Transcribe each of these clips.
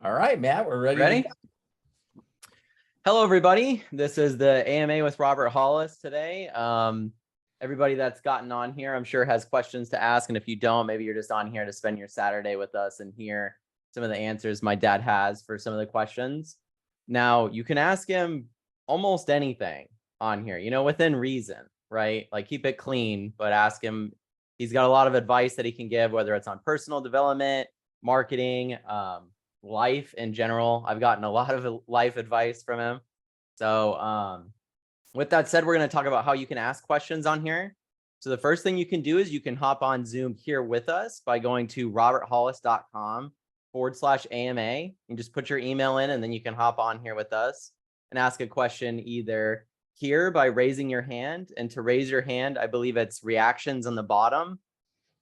All right, Matt, we're ready. Ready? Hello, everybody. This is the AMA with Robert Hollis today. Everybody that's gotten on here, I'm sure has questions to ask. And if you don't, maybe you're just on here to spend your Saturday with us and hear some of the answers my dad has for some of the questions. Now, you can ask him almost anything on here, within reason, right? Like keep it clean, but ask him. He's got a lot of advice that he can give, whether it's on personal development, marketing, life in general. I've gotten a lot of life advice from him. So with that said, we're going to talk about how you can ask questions on here. So the first thing you can do is you can hop on Zoom here with us by going to roberthollis.com/AMA. You just put your email in and then you can hop on here with us and ask a question either here by raising your hand. And to raise your hand, I believe it's reactions on the bottom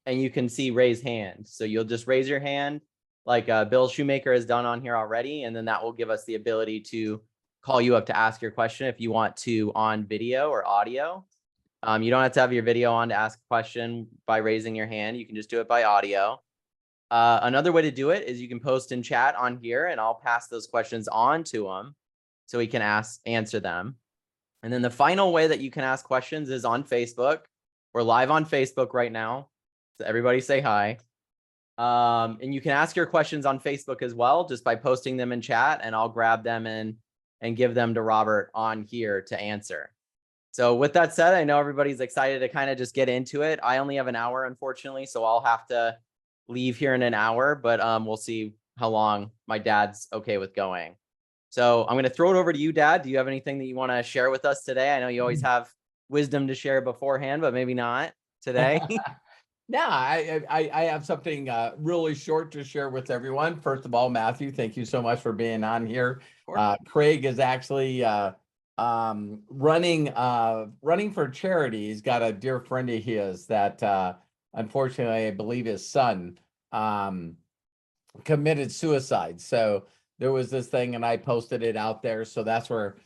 and you can see raise hand. So you'll just raise your hand like Bill Shoemaker has done on here already. And then that will give us the ability to call you up to ask your question if you want to on video or audio. You don't have to have your video on to ask a question by raising your hand. You can just do it by audio. Another way to do it is you can post in chat on here and I'll pass those questions on to him so he can answer them. And then the final way that you can ask questions is on Facebook. We're live on Facebook right now. So everybody say hi. And you can ask your questions on Facebook as well, just by posting them in chat and I'll grab them and give them to Robert on here to answer. So with that said, I know everybody's excited to kind of just get into it. I only have an hour, unfortunately, so I'll have to leave here in an hour, but we'll see how long my dad's okay with going. So I'm going to throw it over to you, Dad. Do you have anything that you want to share with us today? I know you always have wisdom to share beforehand, but maybe not today. No, I have something really short to share with everyone. First of all, Matthew, thank you so much for being on here. Craig is actually running for charity. He's got a dear friend of his that unfortunately, I believe his son committed suicide. So there was this thing and I posted it out there. So that's where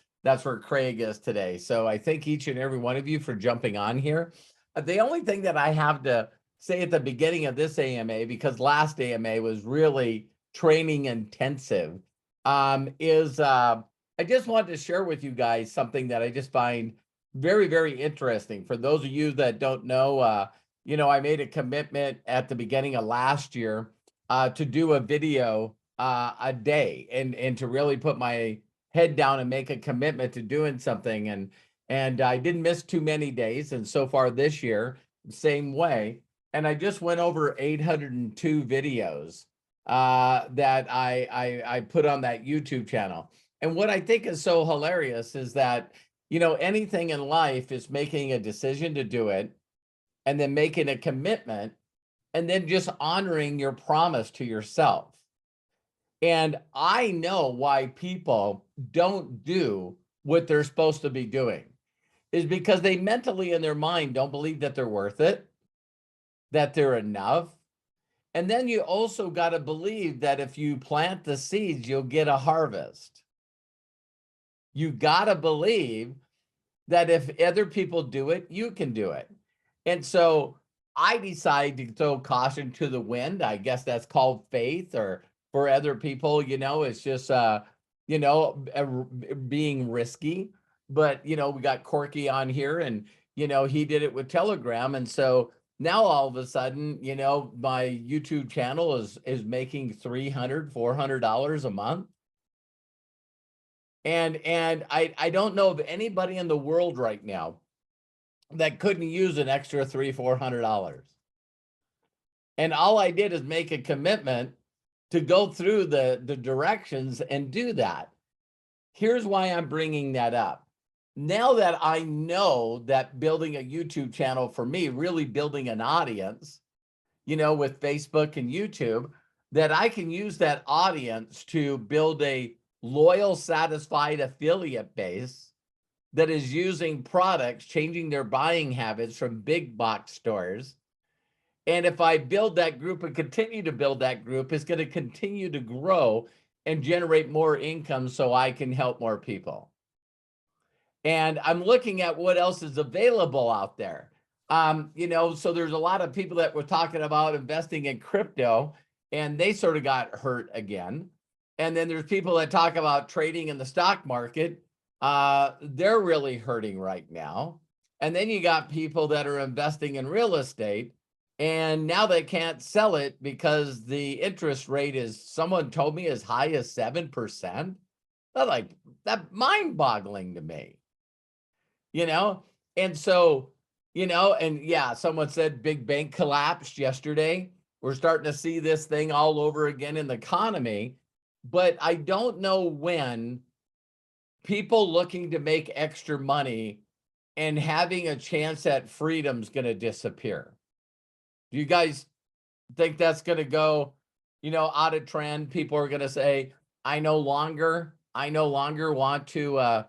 Craig is today. So I thank each and every one of you for jumping on here. The only thing that I have to say at the beginning of this AMA, because last AMA was really training intensive, is I just wanted to share with you guys something that I just find very, very interesting. For those of you that don't know, I made a commitment at the beginning of last year to do a video a day and to really put my head down and make a commitment to doing something. And I didn't miss too many days. And so far this year, same way. And I just went over 802 videos that I put on that YouTube channel. And what I think is so hilarious is that, anything in life is making a decision to do it and then making a commitment and then just honoring your promise to yourself. And I know why people don't do what they're supposed to be doing is because they mentally in their mind don't believe that they're worth it, that they're enough. And then you also got to believe that if you plant the seeds, you'll get a harvest. You got to believe that if other people do it, you can do it. And so I decided to throw caution to the wind. I guess that's called faith, or for other people, it's just, being risky. But, we got Corky on here and, he did it with Telegram. And so now all of a sudden, my YouTube channel is making $300, $400 a month. And I don't know of anybody in the world right now that couldn't use an extra $300, $400. And all I did is make a commitment to go through the directions and do that. Here's why I'm bringing that up. Now that I know that building a YouTube channel for me, really building an audience, with Facebook and YouTube, that I can use that audience to build a loyal, satisfied affiliate base that is using products, changing their buying habits from big box stores. And if I build that group and continue to build that group, it's going to continue to grow and generate more income so I can help more people. And I'm looking at what else is available out there. So there's a lot of people that were talking about investing in crypto and they sort of got hurt again. And then there's people that talk about trading in the stock market. They're really hurting right now. And then you got people that are investing in real estate, and now they can't sell it because the interest rate is, someone told me, as high as 7%. That's like, that mind-boggling to me, you know? And so, and yeah, someone said big bank collapsed yesterday. We're starting to see this thing all over again in the economy, but I don't know when people looking to make extra money and having a chance at freedom's going to disappear. Do you guys think that's going to go, out of trend? People are going to say, I no longer want to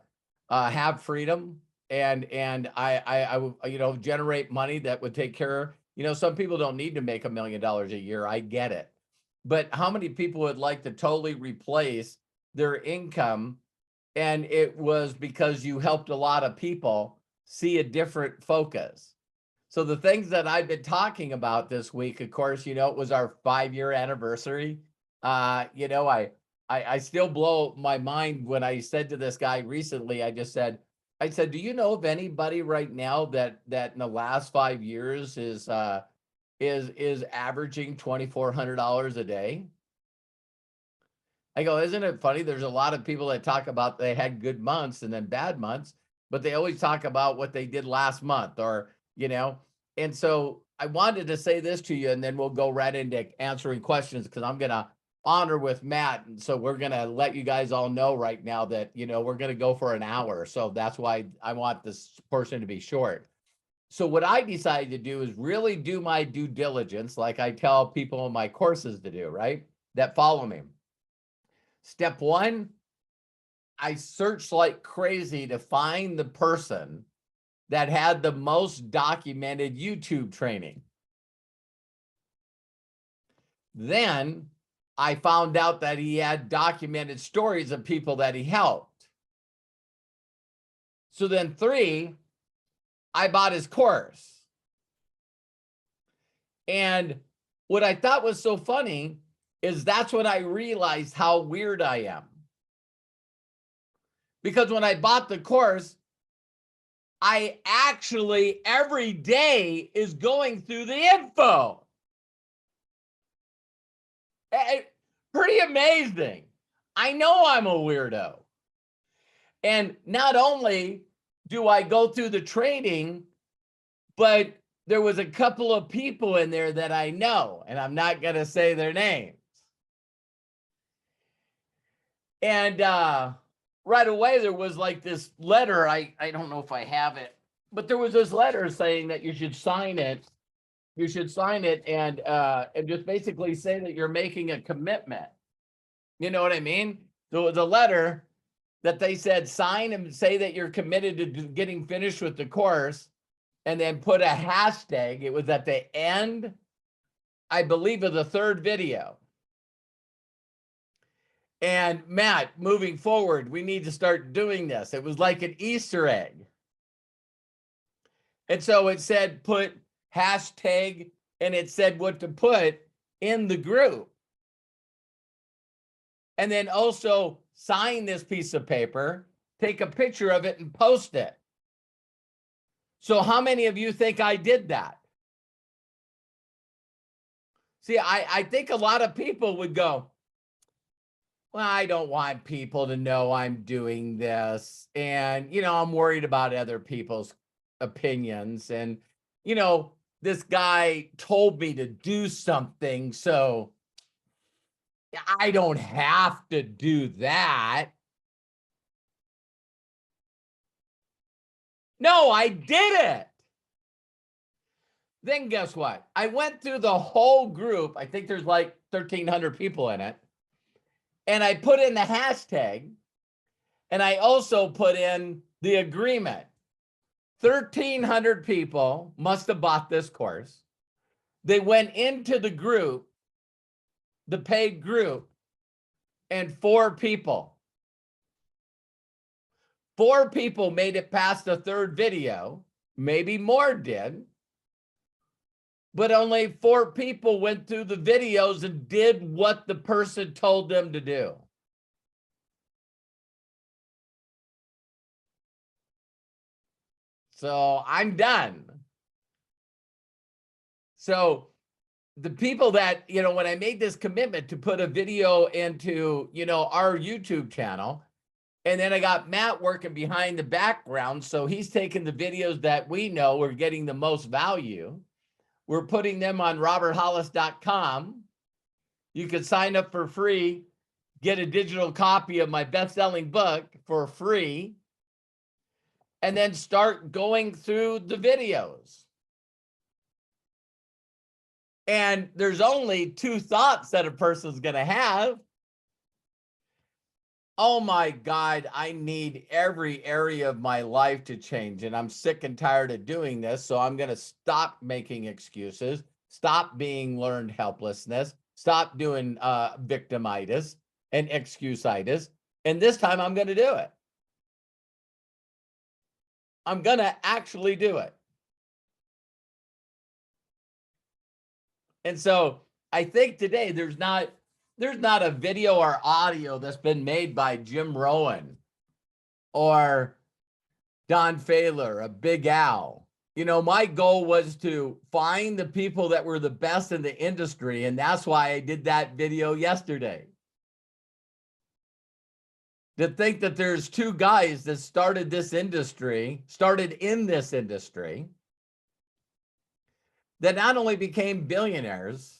have freedom, and I would, generate money that would take care. Some people don't need to make $1 million a year. I get it, but how many people would like to totally replace their income? And it was because you helped a lot of people see a different focus. So the things that I've been talking about this week, of course, it was our 5-year anniversary. I still blow my mind when I said to this guy recently, I said, do you know of anybody right now that in the last 5 years is averaging $2,400 a day? I go, isn't it funny? There's a lot of people that talk about they had good months and then bad months, but they always talk about what they did last month, or, and so I wanted to say this to you, and then we'll go right into answering questions, because I'm going to honor with Matt. And so we're going to let you guys all know right now that, we're going to go for an hour. So that's why I want this portion to be short. So what I decided to do is really do my due diligence, like I tell people in my courses to do, right? That follow me. Step one, I searched like crazy to find the person that had the most documented YouTube training. Then I found out that he had documented stories of people that he helped. So then 3, I bought his course. And what I thought was so funny is that's when I realized how weird I am. Because when I bought the course, I actually every day is going through the info. Pretty amazing. I know I'm a weirdo. And not only do I go through the training, but there was a couple of people in there that I know, and I'm not going to say their names. And right away, there was like this letter. I don't know if I have it, but there was this letter saying that you should sign it. You should sign it and just basically say that you're making a commitment. You know what I mean? There was a letter that they said sign and say that you're committed to getting finished with the course, and then put a hashtag. It was at the end, I believe, of the 3rd video. And Matt, moving forward, we need to start doing this. It was like an Easter egg. And so it said put hashtag, and it said what to put in the group. And then also sign this piece of paper, take a picture of it, and post it. So how many of you think I did that? See, I think a lot of people would go, well, I don't want people to know I'm doing this. And, I'm worried about other people's opinions. And, this guy told me to do something, so I don't have to do that. No, I did it. Then guess what? I went through the whole group. I think there's like 1,300 people in it. And I put in the hashtag, and I also put in the agreement. 1,300 people must have bought this course. They went into the group, the paid group, and 4 people. 4 people made it past the 3rd video. Maybe more did. But only 4 people went through the videos and did what the person told them to do. So I'm done. So the people that, when I made this commitment to put a video into, our YouTube channel, and then I got Matt working behind the background. So he's taking the videos that we know are getting the most value. We're putting them on roberthollis.com. You can sign up for free, get a digital copy of my best-selling book for free, and then start going through the videos. And there's only two thoughts that a person's going to have. Oh my God, I need every area of my life to change. And I'm sick and tired of doing this. So I'm going to stop making excuses, stop being learned helplessness, stop doing victimitis and excuseitis. And this time I'm going to do it. I'm going to actually do it. And so I think today there's not a video or audio that's been made by Jim Rohn or Don Failer, a Big Al. My goal was to find the people that were the best in the industry, and that's why I did that video yesterday. To think that there's two guys that started in this industry, that not only became billionaires,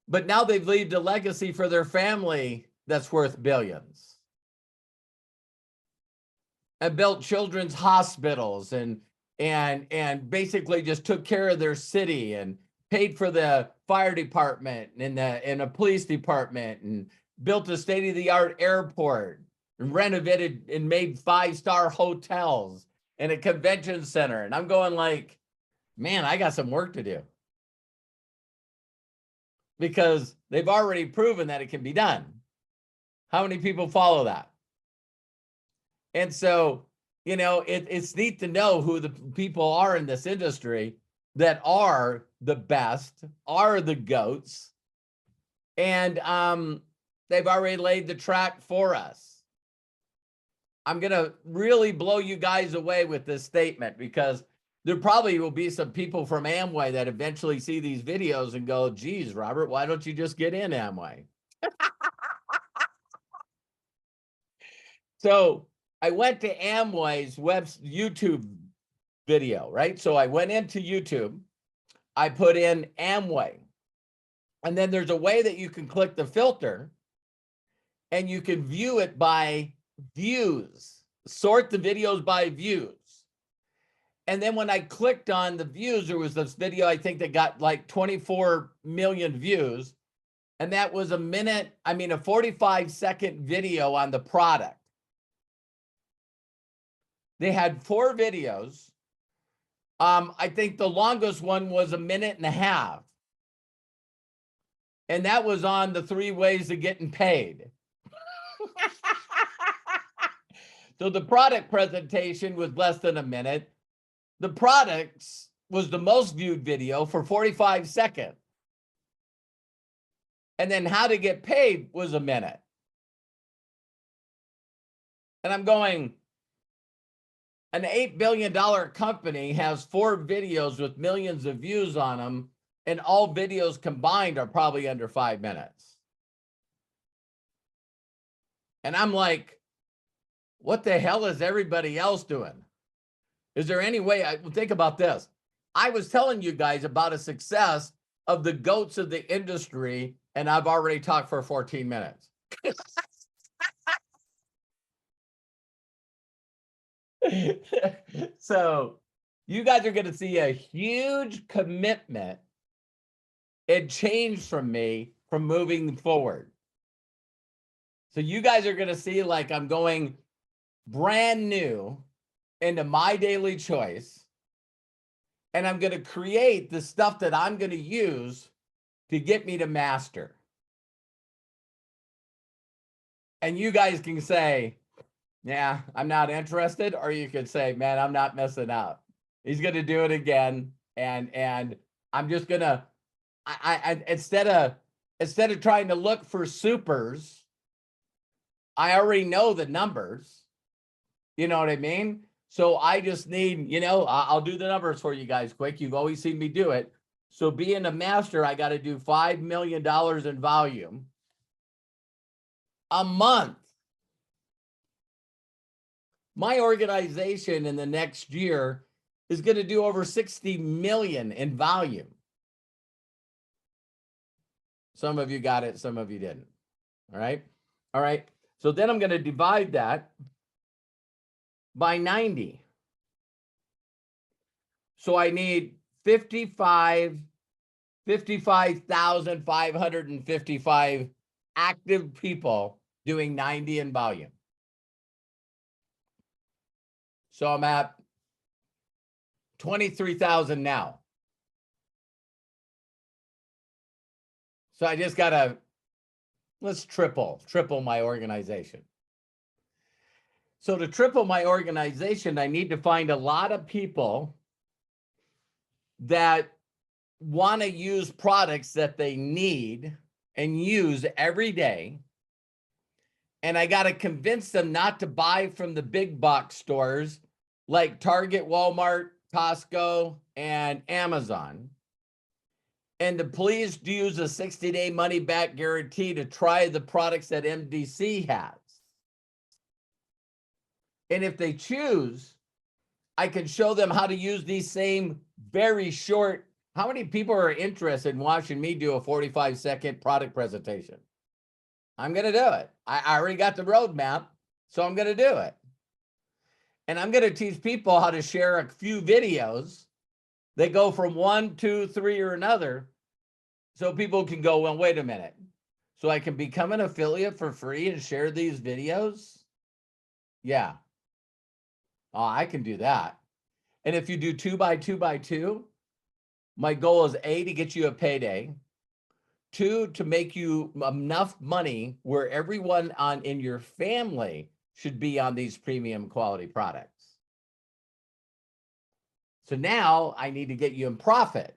but now they've left a legacy for their family that's worth billions. And built children's hospitals and basically just took care of their city and paid for the fire department and a police department and built a state-of-the-art airport and renovated and made 5-star hotels and a convention center. And I'm going like, man, I got some work to do. Because they've already proven that it can be done. How many people follow that? And so, it's neat to know who the people are in this industry that are the best, are the GOATs. And they've already laid the track for us. I'm going to really blow you guys away with this statement, because there probably will be some people from Amway that eventually see these videos and go, geez, Robert, why don't you just get in Amway? So I went to Amway's YouTube video, right? So I went into YouTube, I put in Amway, and then there's a way that you can click the filter and you can view it by views, sort the videos by views. And then when I clicked on the views, there was this video, I think, that got like 24 million views. And that was a 45-second video on the product. They had 4 videos. I think the longest one was 1.5 minutes. And that was on the 3 ways of getting paid. So the product presentation was less than 1 minute. The products was the most viewed video for 45 seconds. And then how to get paid was 1 minute. And I'm going, an $8 billion company has 4 videos with millions of views on them, and all videos combined are probably under 5 minutes. And I'm like, what the hell is everybody else doing? Is there any way? Think about this. I was telling you guys about a success of the GOATs of the industry, and I've already talked for 14 minutes. So you guys are going to see a huge commitment and change from me from moving forward. So you guys are going to see, like, I'm going brand new into my daily choice, and I'm going to create the stuff that I'm going to use to get me to master. And you guys can say, yeah, I'm not interested, or you could say, man, I'm not messing up. He's going to do it again, and I'm just going to, instead of trying to look for supers, I already know the numbers. You know what I mean? So I just need, I'll do the numbers for you guys quick. You've always seen me do it. So being a master, I got to do $5 million in volume a month. My organization in the next year is going to do over 60 million in volume. Some of you got it, some of you didn't. All right. All right. So then I'm going to divide that by 90. So I need 55,555 active people doing 90 in volume. So I'm at 23,000 now. So I just got to, let's triple my organization. So to triple my organization, I need to find a lot of people that want to use products that they need and use every day. And I got to convince them not to buy from the big box stores like Target, Walmart, Costco, and Amazon. And to please use a 60-day money-back guarantee to try the products that MDC has. And if they choose, I can show them how to use these same very short. How many people are interested in watching me do a 45-second product presentation? I'm going to do it. I already got the roadmap, so I'm going to do it. And I'm going to teach people how to share a few videos that go from 1, 2, 3 or another, so people can go, well, wait a minute. So I can become an affiliate for free and share these videos? Yeah. Oh, I can do that. And if you do 2 by 2 by 2, my goal is A, to get you a payday. 2, to make you enough money where everyone in your family should be on these premium quality products. So now I need to get you in profit.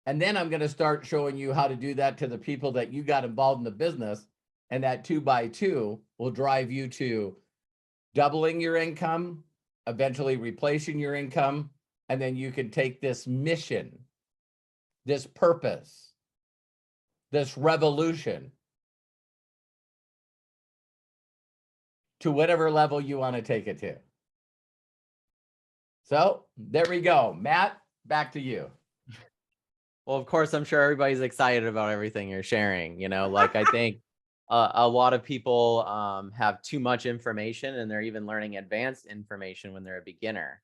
And then I'm going to start showing you how to do that to the people that you got involved in the business. And that 2 by 2 will drive you to doubling your income, eventually replacing your income. And then you can take this mission, this purpose, this revolution to whatever level you want to take it to. So there we go. Matt, back to you. Well, of course, I'm sure everybody's excited about everything you're sharing. Like I think a lot of people have too much information, and they're even learning advanced information when they're a beginner.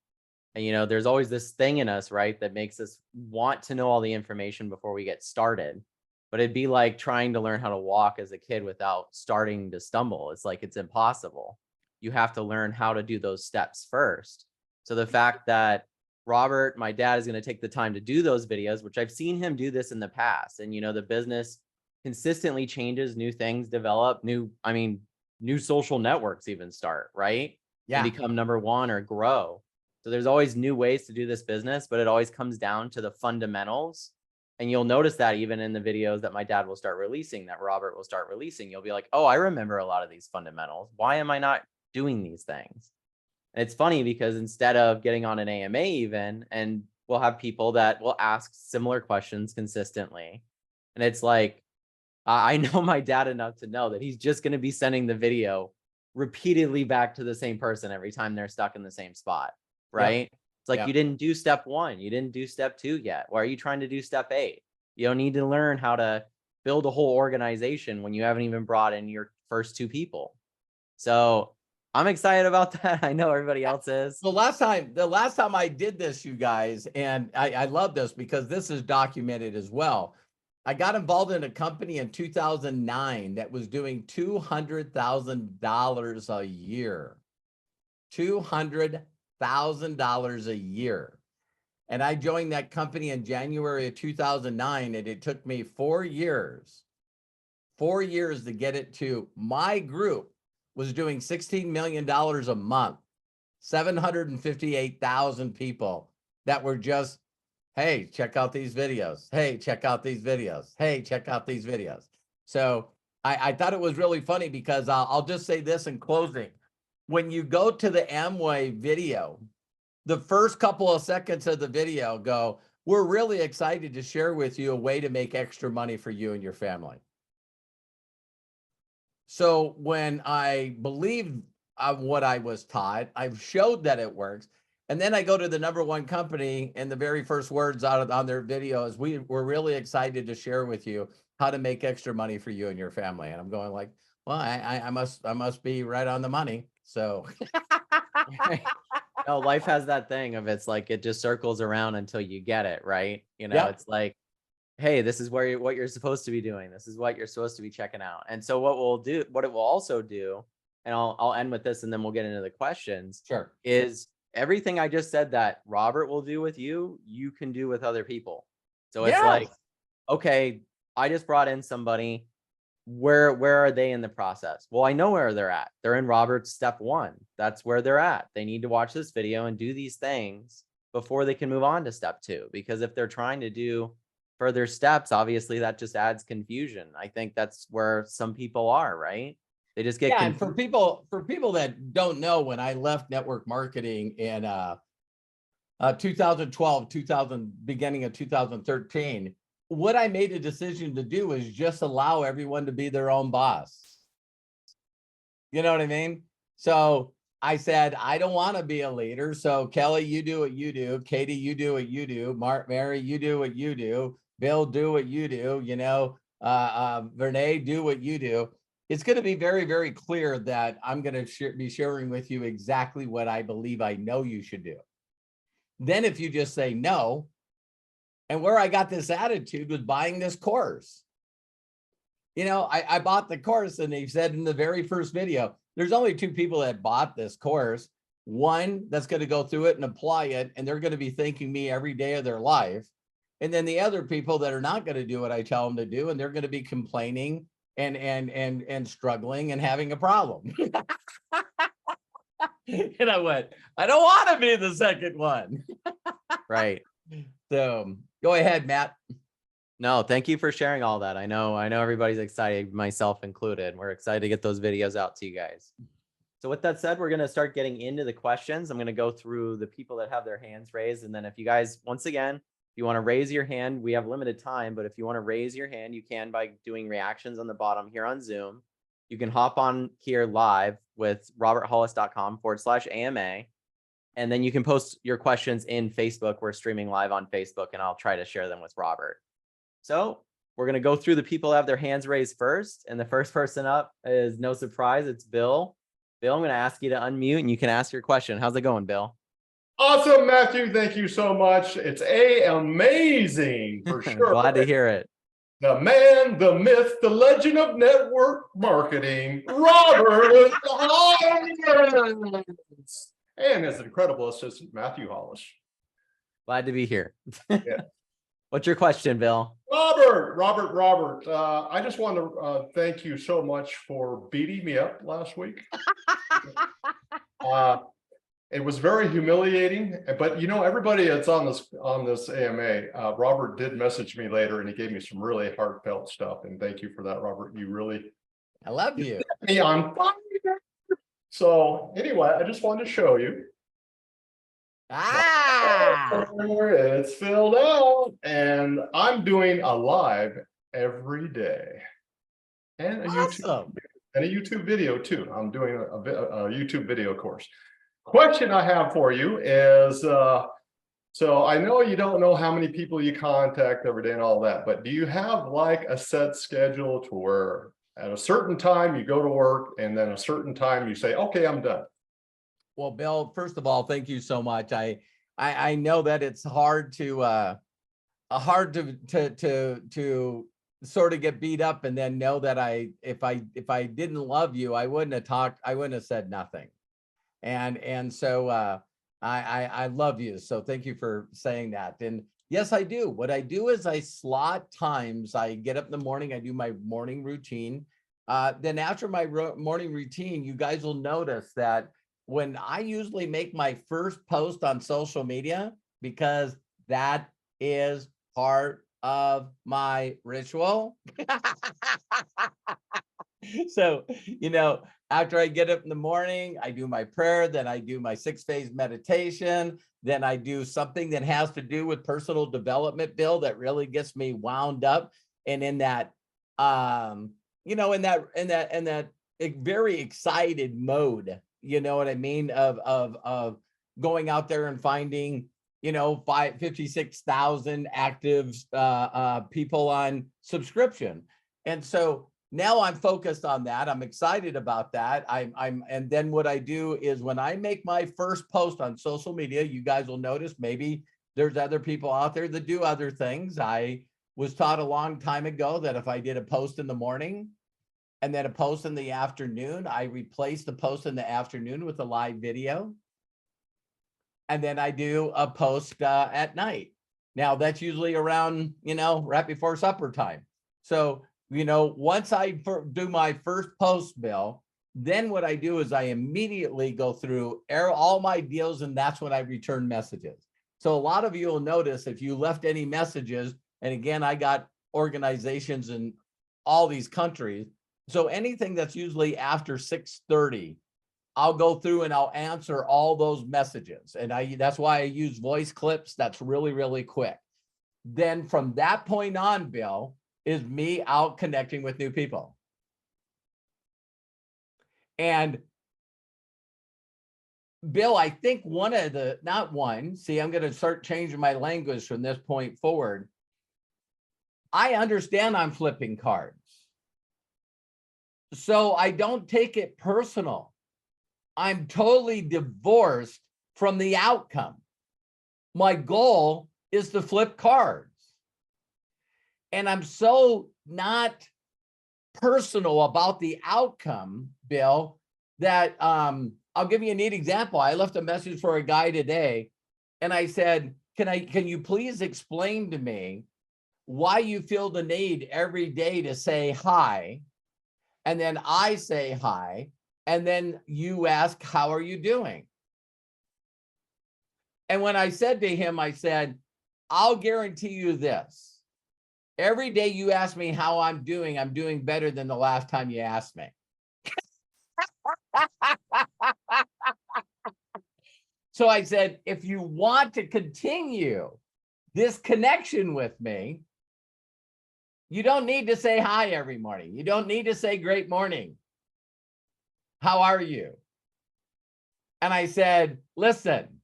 And there's always this thing in us, right, that makes us want to know all the information before we get started. But it'd be like trying to learn how to walk as a kid without starting to stumble. It's like it's impossible. You have to learn how to do those steps first. So the fact that Robert, my dad, is going to take the time to do those videos, which I've seen him do this in the past. And, the business consistently changes, new things develop, new social networks even start, right? Yeah. And become number one or grow. So there's always new ways to do this business, but it always comes down to the fundamentals. And you'll notice that even in the videos that my dad will start releasing, that Robert will start releasing, you'll be like, oh, I remember a lot of these fundamentals. Why am I not doing these things? And it's funny because instead of getting on an AMA even, and we'll have people that will ask similar questions consistently. And it's like, I know my dad enough to know that he's just going to be sending the video repeatedly back to the same person every time they're stuck in the same spot, right? Yep. It's like, You didn't do step 1. You didn't do step 2 yet. Why are you trying to do step 8? You don't need to learn how to build a whole organization when you haven't even brought in your first 2 people. So I'm excited about that. I know everybody else is. The last time I did this, you guys, and I love this because this is documented as well. I got involved in a company in 2009 that was doing $200,000 a year. $200,000 a year. And I joined that company in January of 2009, and it took me 4 years to get it to my group was doing $16 million a month, 758,000 people that were just, hey, check out these videos. Hey, check out these videos. Hey, check out these videos. So I thought it was really funny because I'll just say this in closing. when you go to the Amway video, the first couple of seconds of the video go, we're really excited to share with you a way to make extra money for you and your family. So when I believe what I was taught, I've showed that it works. And then I go to the number one company, and the very first words on their video is, we're really excited to share with you how to make extra money for you and your family. And I'm going like, well, I must be right on the money. So No, life has that thing of, it's like it just circles around until you get it, right? yep, It's like, hey, this is what you're supposed to be doing. This is what you're supposed to be checking out. And so what it will also do, and I'll end with this and then we'll get into the questions, sure. is everything I just said that Robert will do with you, you can do with other people. So it's Yes. like, okay, I just brought in somebody. Where are they in the process? Well, I know where they're at. They're in Robert's step 1. That's where they're at. They need to watch this video and do these things before they can move on to step 2. Because if they're trying to do further steps, obviously that just adds confusion. I think that's where some people are, right? They just get Yeah, and confused. for people that don't know, when I left network marketing in 2012, beginning of 2013, what I made a decision to do is just allow everyone to be their own boss. You know what I mean? So I said, I don't want to be a leader. So Kelly, you do what you do. Katie, you do what you do. Mary, you do what you do. Bill, do what you do. Vernay, do what you do. It's going to be very, very clear that I'm going to be sharing with you exactly what I believe I know you should do. Then if you just say no, and where I got this attitude was buying this course. I bought the course, and they said in the very first video, there's only 2 people that bought this course. One that's going to go through it and apply it, and they're going to be thanking me every day of their life. And then the other people that are not going to do what I tell them to do, and they're going to be complaining and struggling and having a problem. And I went, I don't want to be the second one. Right. So go ahead, Matt. No, thank you for sharing all that. I know everybody's excited, myself included. We're excited to get those videos out to you guys. So with that said, we're going to start getting into the questions. I'm going to go through the people that have their hands raised. And then if you guys, once again, if you want to raise your hand, we have limited time, but if you want to raise your hand, you can by doing reactions on the bottom here on Zoom. You can hop on here live with roberthollis.com/AMA. And then you can post your questions in Facebook. We're streaming live on Facebook, and I'll try to share them with Robert. So we're going to go through the people that have their hands raised first. And the first person up is, no surprise, it's Bill. Bill, I'm going to ask you to unmute and you can ask your question. How's it going, Bill? Awesome, Matthew. Thank you so much. It's amazing for sure. Glad to hear it. The man, the myth, the legend of network marketing, Robert Hollis, and his incredible assistant, Matthew Hollis. Glad to be here. Yeah. What's your question, Bill? Robert. I just want to thank you so much for beating me up last week. It was very humiliating, but everybody that's on this AMA, Robert did message me later, and he gave me some really heartfelt stuff. And thank you for that, Robert. I love you. Set me on fire. So anyway, I just wanted to show you. It's filled out, and I'm doing a live every day, and a YouTube video too. I'm doing a YouTube video course. Question I have for you is, so I know you don't know how many people you contact every day and all that, but do you have like a set schedule to where at a certain time you go to work and then a certain time you say, okay, I'm done? Well, Bill, first of all, thank you so much. I know that it's hard to sort of get beat up and then know that if I didn't love you, I wouldn't have talked. I wouldn't have said nothing. And so I love you. So thank you for saying that. And yes, I do. What I do is I slot times. I get up in the morning. I do my morning routine. Then after my morning routine, you guys will notice that when I usually make my first post on social media, because that is part of my ritual. So, After I get up in the morning, I do my prayer, then I do my 6-phase meditation, then I do something that has to do with personal development, Bill, that really gets me wound up and in that in that very excited mode, you know what I mean, of going out there and finding 56,000 active people on subscription. And so now I'm focused on that. I'm excited about that. And then what I do is when I make my first post on social media, you guys will notice maybe there's other people out there that do other things. I was taught a long time ago that if I did a post in the morning and then a post in the afternoon, I replace the post in the afternoon with a live video. And then I do a post at night. Now that's usually around, right before supper time. So, once I do my first post, Bill, then what I do is I immediately go through all my deals, and that's when I return messages. So a lot of you will notice if you left any messages, and again, I got organizations in all these countries. So anything that's usually after 6:30, I'll go through and I'll answer all those messages. And that's why I use voice clips. That's really, really quick. Then from that point on, Bill, is me out connecting with new people. And Bill, I think I'm going to start changing my language from this point forward. I understand I'm flipping cards. So I don't take it personal. I'm totally divorced from the outcome. My goal is to flip cards. And I'm so not personal about the outcome, Bill, that I'll give you a neat example. I left a message for a guy today, and I said, can you please explain to me why you feel the need every day to say hi, and then I say hi, and then you ask, how are you doing? And when I said to him, I said, I'll guarantee you this. Every day you ask me how I'm doing better than the last time you asked me. So I said, if you want to continue this connection with me, you don't need to say hi every morning. You don't need to say great morning. How are you? And I said, listen,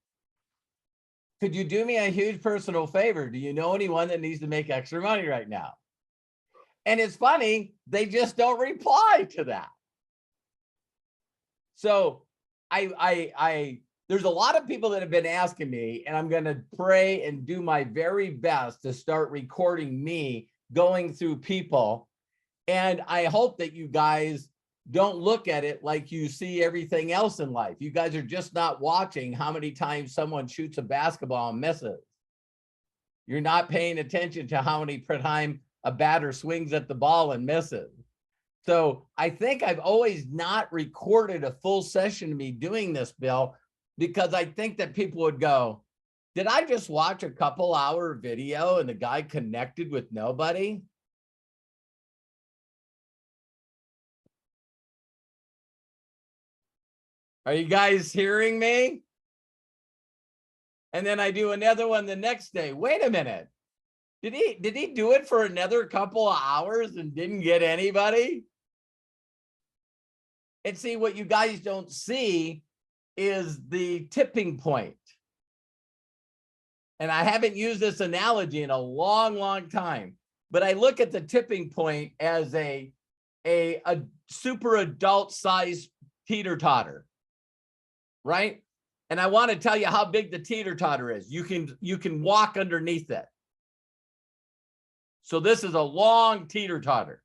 could you do me a huge personal favor? Do you know anyone that needs to make extra money right now? And it's funny, they just don't reply to that. So there's a lot of people that have been asking me, and I'm going to pray and do my very best to start recording me going through people. And I hope that you guys don't look at it like you see everything else in life. You guys are just not watching how many times someone shoots a basketball and misses. You're not paying attention to how many times a batter swings at the ball and misses. So I think I've always not recorded a full session of me doing this, Bill, because I think that people would go, did I just watch a couple-hour video and the guy connected with nobody? Are you guys hearing me? And then I do another one the next day. Wait a minute. Did he do it for another couple of hours and didn't get anybody? And see, what you guys don't see is the tipping point. And I haven't used this analogy in a long, long time, but I look at the tipping point as a super adult size teeter-totter, right? And I want to tell you how big the teeter-totter is. You can walk underneath it. So this is a long teeter-totter.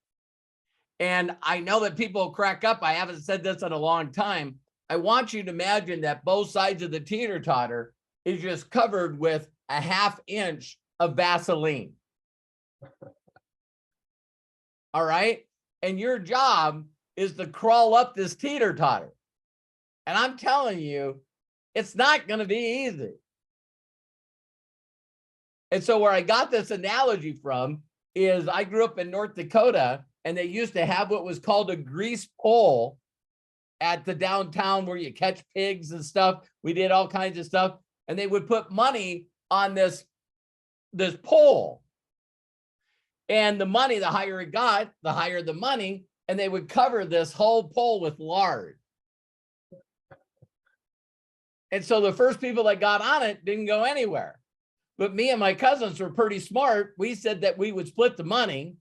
And I know that people crack up. I haven't said this in a long time. I want you to imagine that both sides of the teeter-totter is just covered with a ½ inch of Vaseline. All right. And your job is to crawl up this teeter-totter. And I'm telling you, it's not going to be easy. And so where I got this analogy from is I grew up in North Dakota, and they used to have what was called a grease pole at the downtown where you catch pigs and stuff. We did all kinds of stuff. And they would put money on this pole. And the money, the higher it got, the higher the money. And they would cover this whole pole with lard. And so the first people that got on it didn't go anywhere. But me and my cousins were pretty smart. We said that we would split the money.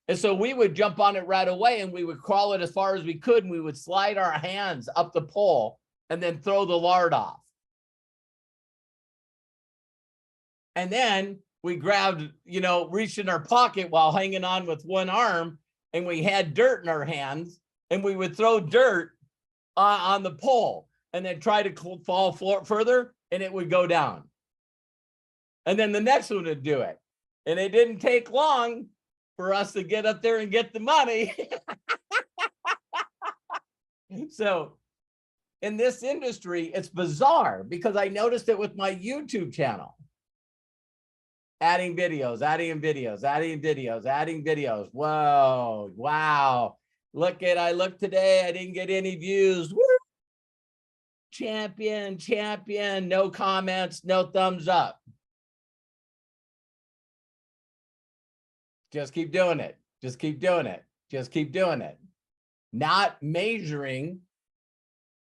And so we would jump on it right away and we would crawl it as far as we could. And we would slide our hands up the pole and then throw the lard off. And then we grabbed, reached in our pocket while hanging on with one arm, and we had dirt in our hands, and we would throw dirt on the pole and then try to fall further, and it would go down. And then the next one would do it. And it didn't take long for us to get up there and get the money. So in this industry, it's bizarre because I noticed it with my YouTube channel. Adding videos, adding videos, adding videos, adding videos. Whoa, wow. I looked today, I didn't get any views. Woo! Champion, no comments, no thumbs up. Just keep doing it. Just keep doing it. Just keep doing it. Not measuring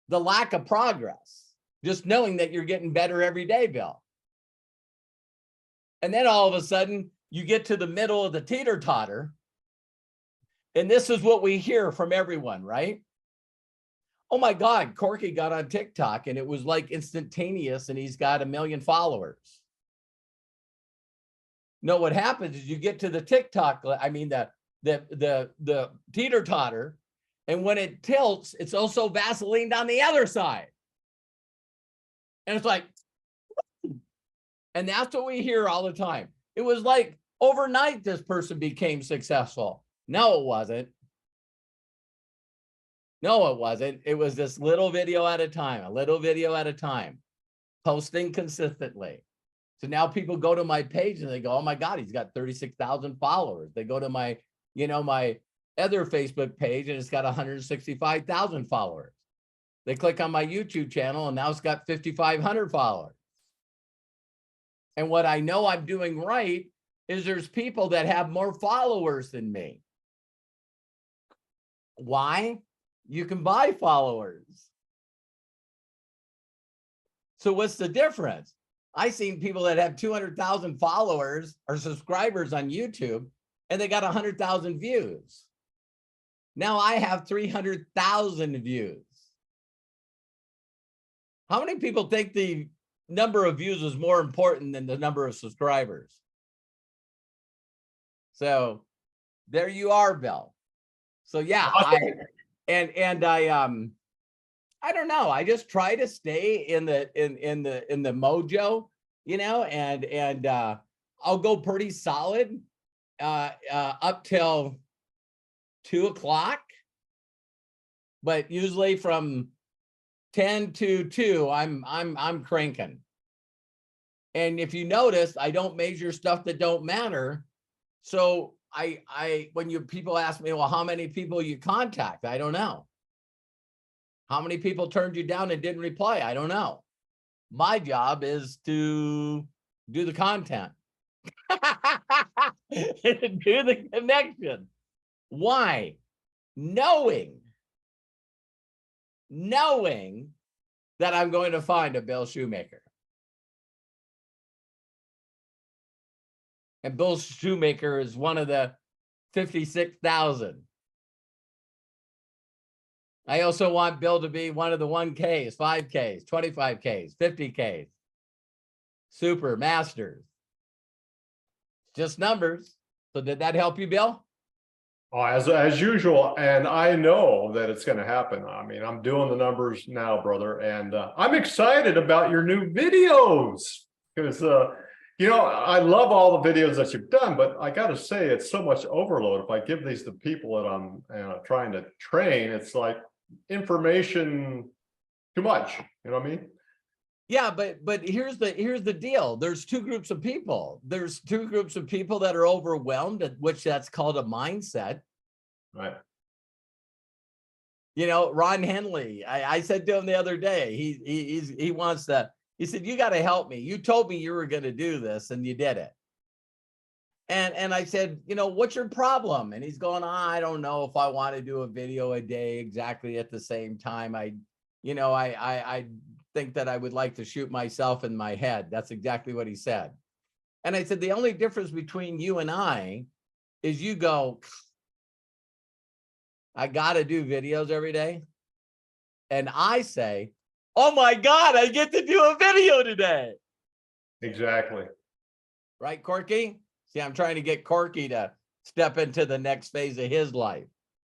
the lack of progress. Just knowing that you're getting better every day, Bill. And then all of a sudden, you get to the middle of the teeter-totter. And this is what we hear from everyone, right? Oh my God, Corky got on TikTok and it was like instantaneous and he's got 1 million followers. No, what happens is you get to the TikTok, the teeter-totter, and when it tilts, it's also Vaseline on the other side. And it's like, and that's what we hear all the time. It was like overnight this person became successful. No, it wasn't. No, it wasn't. It was this little video at a time, a little video at a time, posting consistently. So now people go to my page and they go, oh my God, he's got 36,000 followers. They go to my, my other Facebook page and it's got 165,000 followers. They click on my YouTube channel and now it's got 5,500 followers. And what I know I'm doing right is there's people that have more followers than me. Why? You can buy followers. So what's the difference? I've seen people that have 200,000 followers or subscribers on YouTube and they got 100,000 views. Now I have 300,000 views. How many people think the number of views is more important than the number of subscribers? So there you are, Bill. So yeah, I don't know. I just try to stay in the mojo, and I'll go pretty solid up till 2 o'clock, but usually from 10 to 2, I'm cranking. And if you notice, I don't measure stuff that don't matter. So when people ask me, well, how many people you contact? I don't know. How many people turned you down and didn't reply? I don't know. My job is to do the content. Do the connection. Why? Knowing that I'm going to find a Bill Shoemaker. And Bill Shoemaker is one of the 56,000. I also want Bill to be one of the 1Ks, 5Ks, 25Ks, 50Ks. Super masters. Just numbers. So did that help you, Bill? Oh, as usual, and I know that it's going to happen. I mean, I'm doing the numbers now, brother, and I'm excited about your new videos because, I love all the videos that you've done, but I got to say it's so much overload. If I give these to people that I'm trying to train, it's like information too much. You know what I mean? Yeah, but here's the deal. There's two groups of people. There's two groups of people that are overwhelmed, which that's called a mindset. Right. You know, Ron Henley, I said to him the other day, he wants to, he said, you got to help me. You told me you were going to do this and you did it. And I said, you know, what's your problem? And he's going, I don't know if I want to do a video a day exactly at the same time. I think that I would like to shoot myself in my head. That's exactly what he said. And I said, the only difference between you and I is you go, I got to do videos every day. And I say, oh my God, I get to do a video today. Exactly. Right, Corky? See, I'm trying to get Corky to step into the next phase of his life.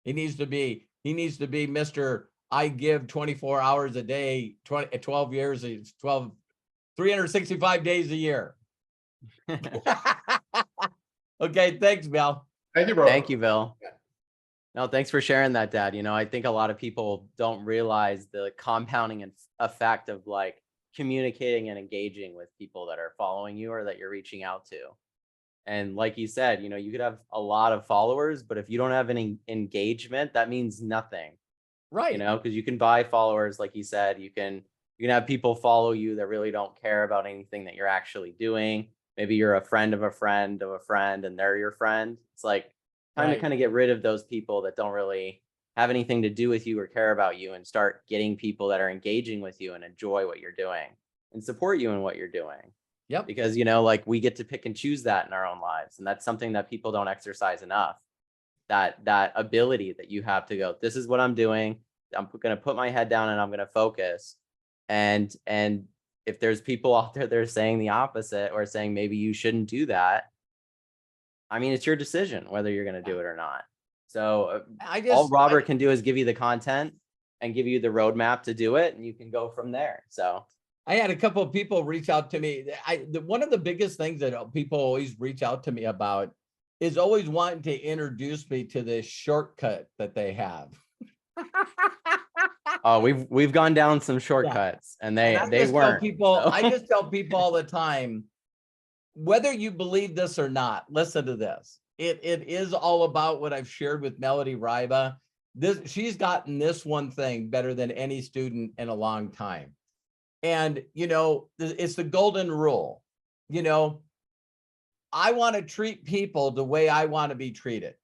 He needs to be Mr. I give 24 hours a day, 12 years, 365 days a year. Okay, thanks, Bill. Thank you, bro. Thank you, Bill. No, thanks for sharing that, Dad. You know, I think a lot of people don't realize the compounding effect of like communicating and engaging with people that are following you or that you're reaching out to. And like you said, you know, you could have a lot of followers, but if you don't have any engagement, that means nothing. Right. You know, because you can buy followers, like you said, you can have people follow you that really don't care about anything that you're actually doing. Maybe you're a friend of a friend of a friend and they're your friend. It's like time to kind of get rid of those people that don't really have anything to do with you or care about you and start getting people that are engaging with you and enjoy what you're doing and support you in what you're doing. Yep. Because, you know, like we get to pick and choose that in our own lives. And that's something that people don't exercise enough. That ability that you have to go, this is what I'm doing. I'm going to put my head down and I'm going to focus. And if there's people out there that are saying the opposite or saying maybe you shouldn't do that, I mean, it's your decision whether you're going to do it or not. So all Robert can do is give you the content and give you the roadmap to do it, and you can go from there. So I had a couple of people reach out to me. One of the biggest things that people always reach out to me about is always wanting to introduce me to this shortcut that they have. Oh, we've gone down some shortcuts, and they weren't. I just tell people all the time, whether you believe this or not, listen to this. It is all about what I've shared with Melody Ryba. She's gotten this one thing better than any student in a long time. And, you know, it's the golden rule. You know, I want to treat people the way I want to be treated.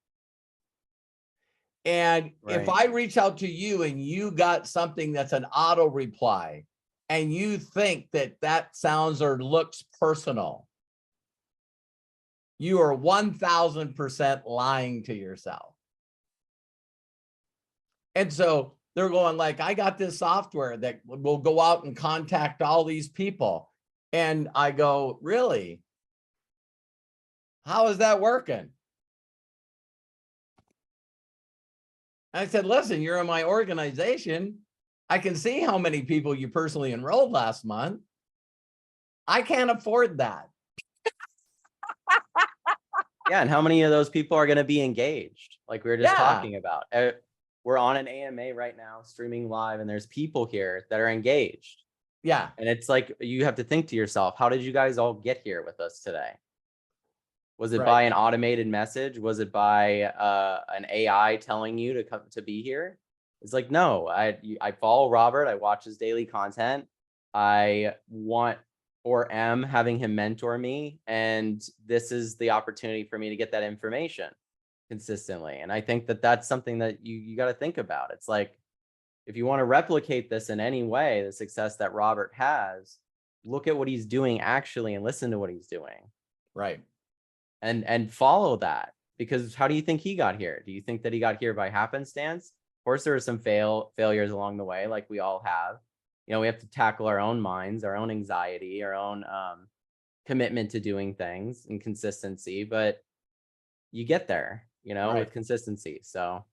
And if I reach out to you and you got something that's an auto reply and you think that sounds or looks personal, you are 1000% lying to yourself. And so they're going like, I got this software that will go out and contact all these people. And I go, really? How is that working? I said, listen, you're in my organization. I can see how many people you personally enrolled last month. I can't afford that. Yeah, and how many of those people are going to be engaged? Like we were just talking about. We're on an AMA right now, streaming live, and there's people here that are engaged. Yeah. And it's like, you have to think to yourself, how did you guys all get here with us today? Was it by an automated message? Was it by an AI telling you to come to be here? It's like, no, I follow Robert. I watch his daily content. I want or am having him mentor me. And this is the opportunity for me to get that information consistently. And I think that that's something that you got to think about. It's like, if you want to replicate this in any way, the success that Robert has, look at what he's doing actually and listen to what he's doing. Right. And follow that, because how do you think he got here? Do you think that he got here by happenstance? Of course, there are some failures along the way, like we all have. You know, we have to tackle our own minds, our own anxiety, our own commitment to doing things and consistency, but you get there, you know, with consistency. So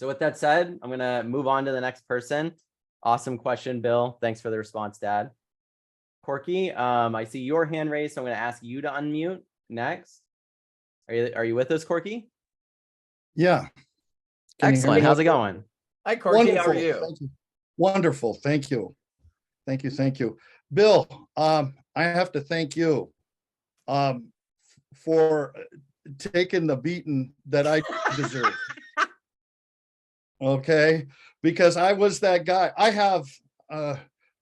with that said, I'm going to move on to the next person. Awesome question, Bill. Thanks for the response, Dad. Corky, I see your hand raised, so I'm going to ask you to unmute next. Are you with us, Corky? Yeah. Excellent. How's it going? Hi, Corky. Wonderful. How are you? Thank you. Wonderful. Thank you. Thank you. Thank you. Bill, I have to thank you for taking the beating that I deserve. Okay, because I was that guy. I have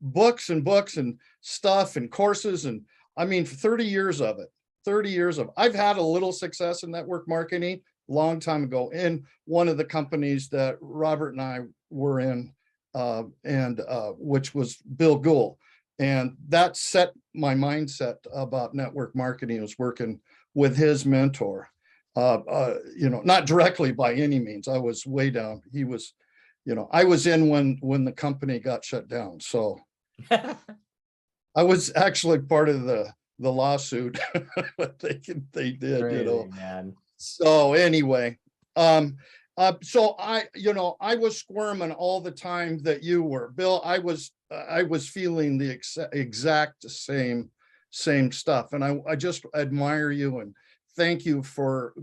books and books and stuff and courses, and I mean 30 years of it. 30 years of I've had a little success in network marketing long time ago in one of the companies that Robert and I were in, and which was Bill Gould. And that set my mindset about network marketing. I was working with his mentor. Not directly by any means. I was way down. He was, I was in when the company got shut down. So I was actually part of the lawsuit. They did, Crazy, man. So anyway, so I was squirming all the time that you were, Bill. I was feeling the exact same stuff, and I just admire you and thank you for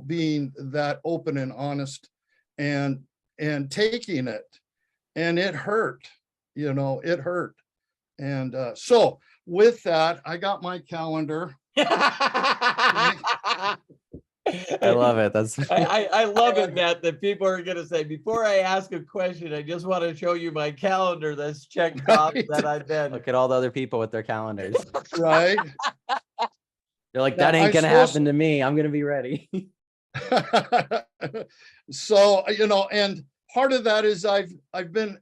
being that open and honest and taking it. And it hurt, it hurt. And so with that, I got my calendar. I love it. That's I love it, Matt, that people are going to say, before I ask a question, I just want to show you my calendar that's checked off that I've been. Look at all the other people with their calendars. Right. They're like, that ain't gonna happen to me. I'm gonna be ready. So, and part of that is I've been,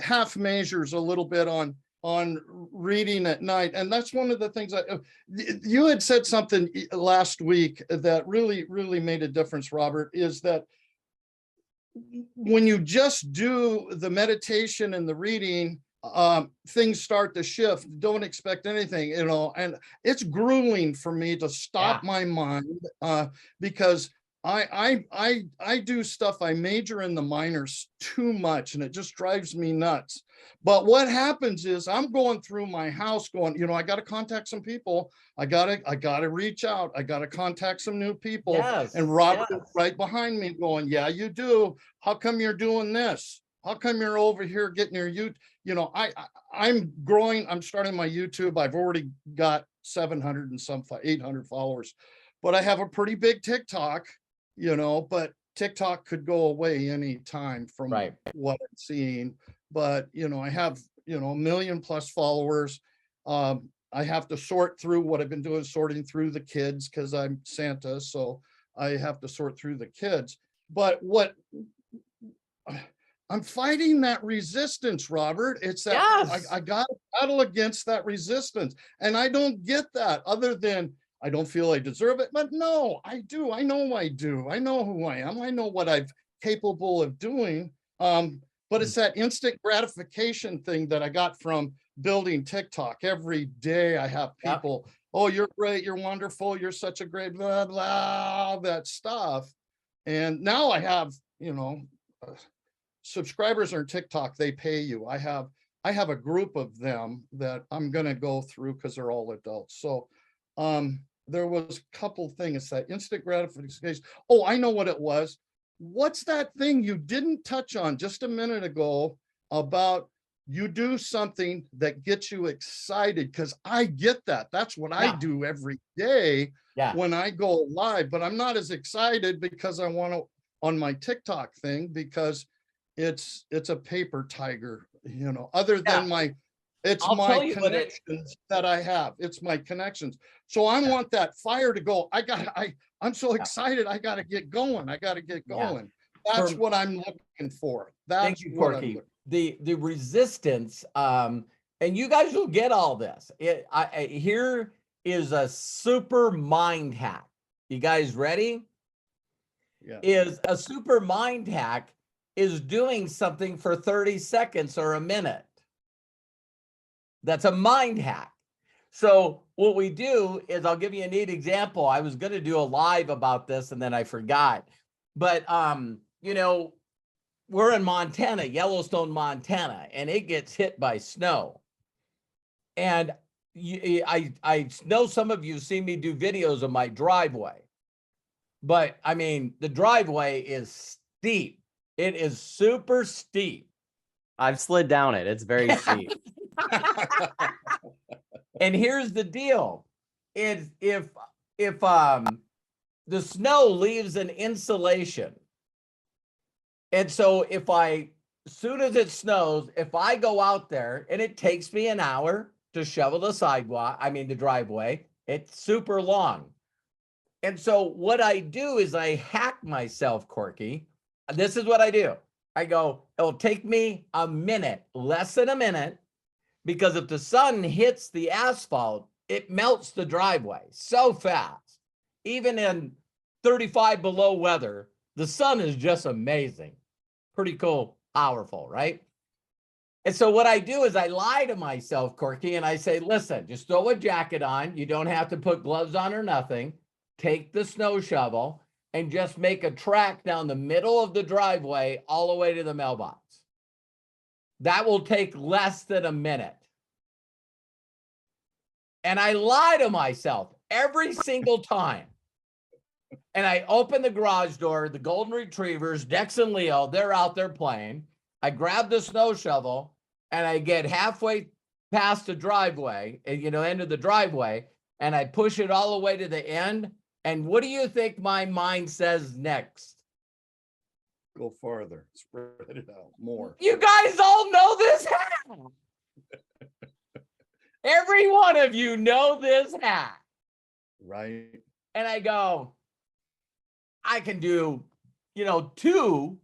half measures a little bit on reading at night. And that's one of the things you had said something last week that really, really made a difference, Robert, is that when you just do the meditation and the reading, things start to shift. Don't expect anything, and it's grueling for me to stop my mind, because I do stuff. I major in the minors too much, and it just drives me nuts. But what happens is I'm going through my house going, I got to contact some people. I got to reach out. I got to contact some new people. Yes, and Robert right behind me going, yeah, you do. How come you're doing this? How come you're over here getting your I'm growing. I'm starting my YouTube. I've already got 700 and some 800 followers, but I have a pretty big TikTok, but TikTok could go away anytime from what I'm seeing. But, I have, a million plus followers. I have to sort through what I've been doing, sorting through the kids because I'm Santa. So I have to sort through the kids. But what I'm fighting that resistance, Robert. It's that I got to battle against that resistance. And I don't get that other than I don't feel I deserve it. But no, I do. I know I do. I know who I am. I know what I'm capable of doing. But it's that instant gratification thing that I got from building TikTok. Every day I have people, oh, you're great. You're wonderful. You're such a great blah, blah, that stuff. And now I have, subscribers on TikTok, they pay you. I have a group of them that I'm going to go through because they're all adults. So there was a couple things, that instant gratification. Oh, I know what it was. What's that thing you didn't touch on just a minute ago about you do something that gets you excited? Because I get that. That's what I do every day when I go live, but I'm not as excited because I want to on my TikTok thing because it's a paper tiger, other than my connections that I have. It's my connections. So I want that fire to go. I'm so excited. I got to get going. That's what I'm looking for. Thank you, Corky. The resistance, and you guys will get all this. Here is a super mind hack. You guys ready? Yeah. Is a super mind hack is doing something for 30 seconds or a minute. That's a mind hack. So what we do is, I'll give you a neat example. I was going to do a live about this and then I forgot. But, we're in Montana, Yellowstone, Montana, and it gets hit by snow. And I know some of you see me do videos of my driveway. But I mean, the driveway is steep. It is super steep. I've slid down it. It's very steep. And here's the deal. If the snow leaves an insulation And so if as soon as it snows, if I go out there and it takes me an hour to shovel the the driveway, it's super long. And so what I do is I hack myself, Corky. This is what I do. I go, it'll take me a minute, less than a minute, because if the sun hits the asphalt, it melts the driveway so fast. Even in 35 below weather, the sun is just amazing. Pretty cool, powerful, right? And so what I do is I lie to myself, Corky, and I say, listen, just throw a jacket on. You don't have to put gloves on or nothing. Take the snow shovel and just make a track down the middle of the driveway all the way to the mailbox. That will take less than a minute. And I lie to myself every single time. And I open the garage door, the golden retrievers, Dex and Leo, they're out there playing. I grab the snow shovel and I get halfway past the driveway, end of the driveway, and I push it all the way to the end. And what do you think my mind says next? Go farther, spread it out more. You guys all know this hack. Every one of you know this hack. Right. And I go, I can do, 2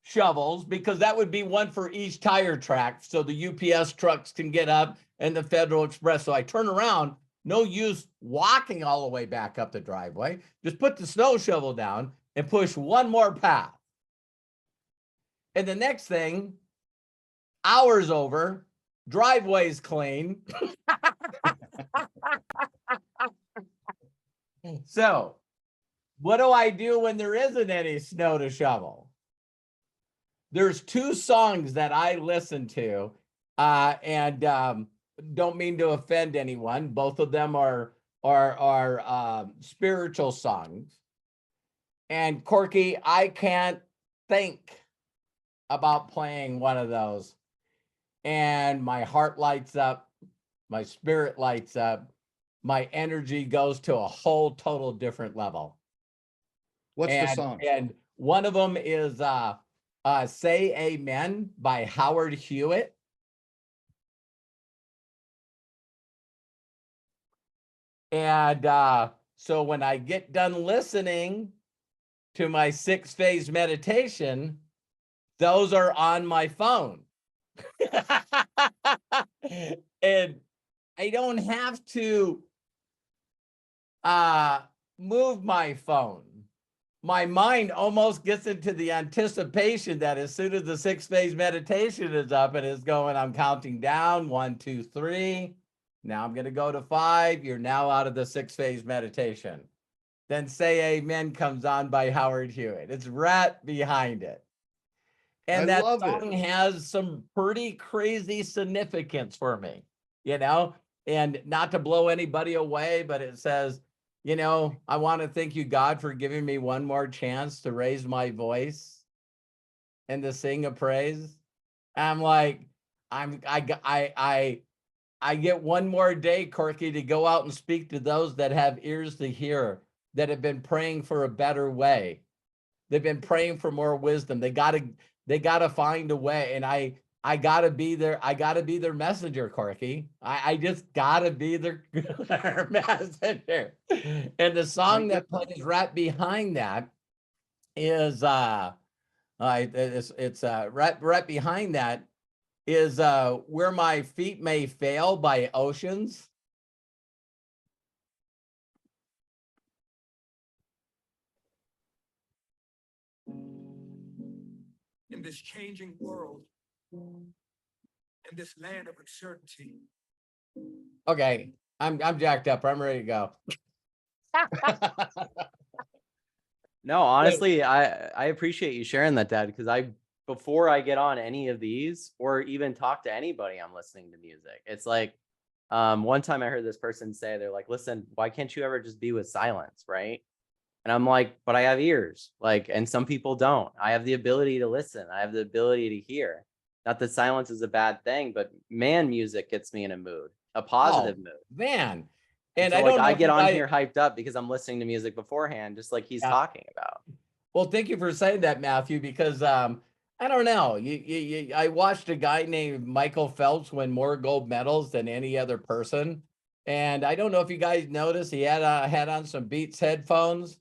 shovels, because that would be one for each tire track. So the UPS trucks can get up and the Federal Express. So I turn around, no use walking all the way back up the driveway. Just put the snow shovel down and push one more path. And the next thing, hours over, driveway's clean. So what do I do when there isn't any snow to shovel? There's 2 songs that I listen to, and don't mean to offend anyone. Both of them are spiritual songs. And Corky, I can't think about playing one of those. And my heart lights up, my spirit lights up, my energy goes to a whole total different level. What's the song? And one of them is Say Amen by Howard Hewitt. And so when I get done listening to my 6-phase meditation, those are on my phone. And I don't have to move my phone. My mind almost gets into the anticipation that as soon as the 6-phase meditation is up and it's going, I'm counting down 1, 2, 3. Now I'm going to go to 5. You're now out of the 6-phase meditation. Then Say Amen comes on by Howard Hewitt. It's right behind it. And that song has some pretty crazy significance for me, and not to blow anybody away, but it says, I want to thank you, God, for giving me one more chance to raise my voice and to sing a praise. I'm like, I get one more day, Corky, to go out and speak to those that have ears to hear, that have been praying for a better way. They've been praying for more wisdom. They gotta find a way. And I gotta be their messenger, Corky. I just gotta be their messenger. And the song that plays right behind that is right behind that is Where My Feet May Fail by Oceans. In this changing world, in this land of uncertainty. Okay, I'm jacked up. I'm ready to go. No, honestly, I appreciate you sharing that, Dad, because before I get on any of these or even talk to anybody, I'm listening to music. It's like, one time I heard this person say, they're like, listen, why can't you ever just be with silence, right? And I'm like, but I have ears, and some people don't. I have the ability to listen. I have the ability to hear. Not that silence is a bad thing, but music gets me in a mood, a positive mood. Man. And so, I don't know I get on here hyped up because I'm listening to music beforehand, just like he's talking about. Well, thank you for saying that, Matthew, because I don't know. I watched a guy named Michael Phelps win more gold medals than any other person. And I don't know if you guys noticed, he had on some Beats headphones,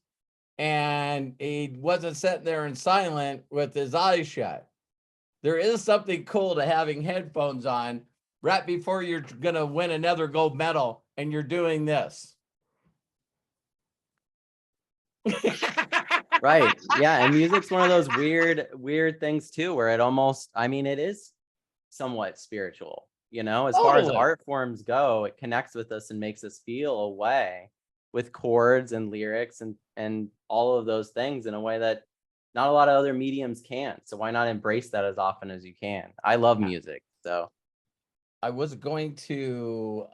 and he wasn't sitting there in silent with his eyes shut. There is something cool to having headphones on right before you're going to win another gold medal and you're doing this. Right. Yeah. And music's one of those weird things too, where it almost, I mean, it is somewhat spiritual, you know, as far as Totally. art forms go, it connects with us and makes us feel a way with chords and lyrics and all of those things in a way that not a lot of other mediums can. So why not embrace that as often as you can? I love music. So I was going to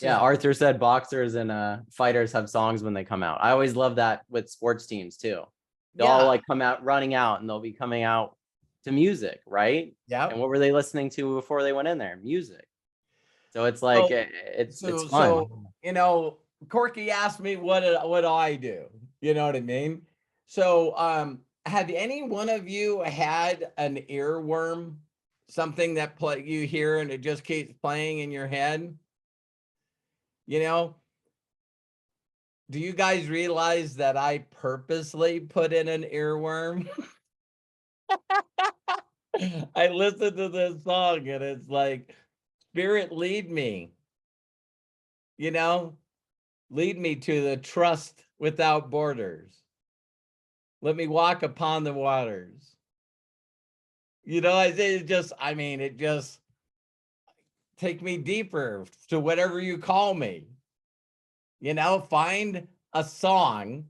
yeah, Arthur said boxers and fighters have songs when they come out. I always love that with sports teams too. They'll all like come out running out and they'll be coming out to music, right? Yeah. And what were they listening to before they went in there? Music. So it's like it's fun. So you know, Corky asked me what do I do? You know what I mean? So have any one of you had an earworm? Something that you hear and it just keeps playing in your head? You know, do you guys realize that I purposely put in an earworm? I listened to this song and it's like, Spirit, lead me, you know, lead me to the trust without borders. Let me walk upon the waters. You know, it just take me deeper to whatever you call me. You know, find a song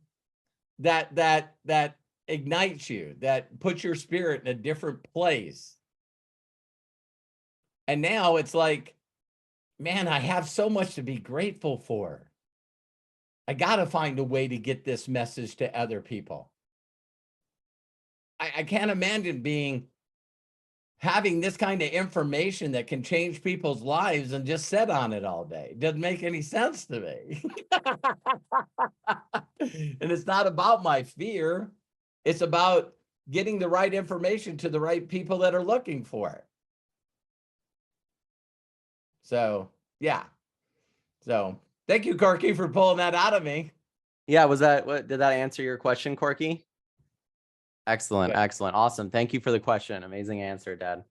that ignites you, that puts your spirit in a different place. And now it's like, man, I have so much to be grateful for. I got to find a way to get this message to other people. I can't imagine having this kind of information that can change people's lives and just sit on it all day. It doesn't make any sense to me. And it's not about my fear. It's about getting the right information to the right people that are looking for it. So, yeah. So, thank you, Corky, for pulling that out of me. Yeah, did that answer your question, Corky? Excellent, excellent, awesome. Thank you for the question. Amazing answer, Dad.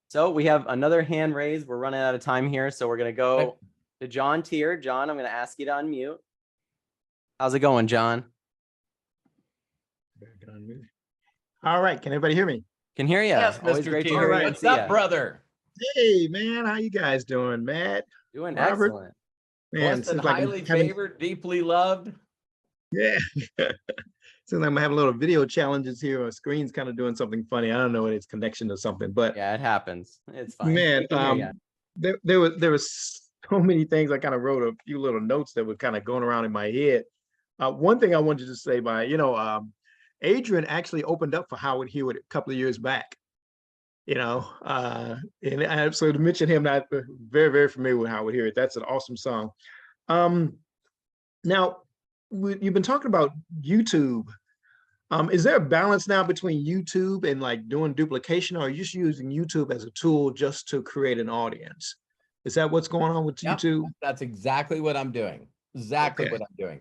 So we have another hand raised. We're running out of time here, so we're gonna go to John Tier. John, I'm gonna ask you to unmute. How's it going, John? All right, can everybody hear me? Can hear you. Yes, Always Mr. great to Tier. hear you and What's see up, ya. brother? Hey, man, how you guys doing, Matt? Doing Robert? excellent. Man, Blessed and highly favored, deeply loved. Yeah. Seems like I'm having a little video challenges here. Our screen's kind of doing something funny. I don't know it's connection or something, but Yeah, it happens. It's fine. man, there was so many things. I kind of wrote a few little notes that were kind of going around in my head. One thing I wanted to say Adrian actually opened up for Howard Hewitt a couple of years back. And so to mention him, I'm very, very familiar with Howard Hewitt. That's an awesome song. Now, you've been talking about YouTube. Is there a balance now between YouTube and like doing duplication, or are you just using YouTube as a tool just to create an audience? Is that what's going on with YouTube? That's exactly what I'm doing. Exactly what I'm doing.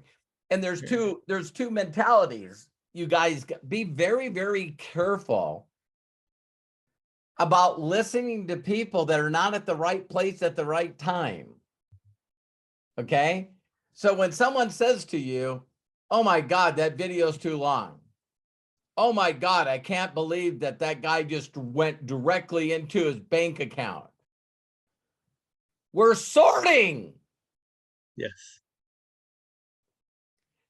And there's two mentalities. You guys be very, very careful about listening to people that are not at the right place at the right time. Okay? So when someone says to you, oh my God, that video's too long. Oh my God, I can't believe that guy just went directly into his bank account. We're sorting. Yes.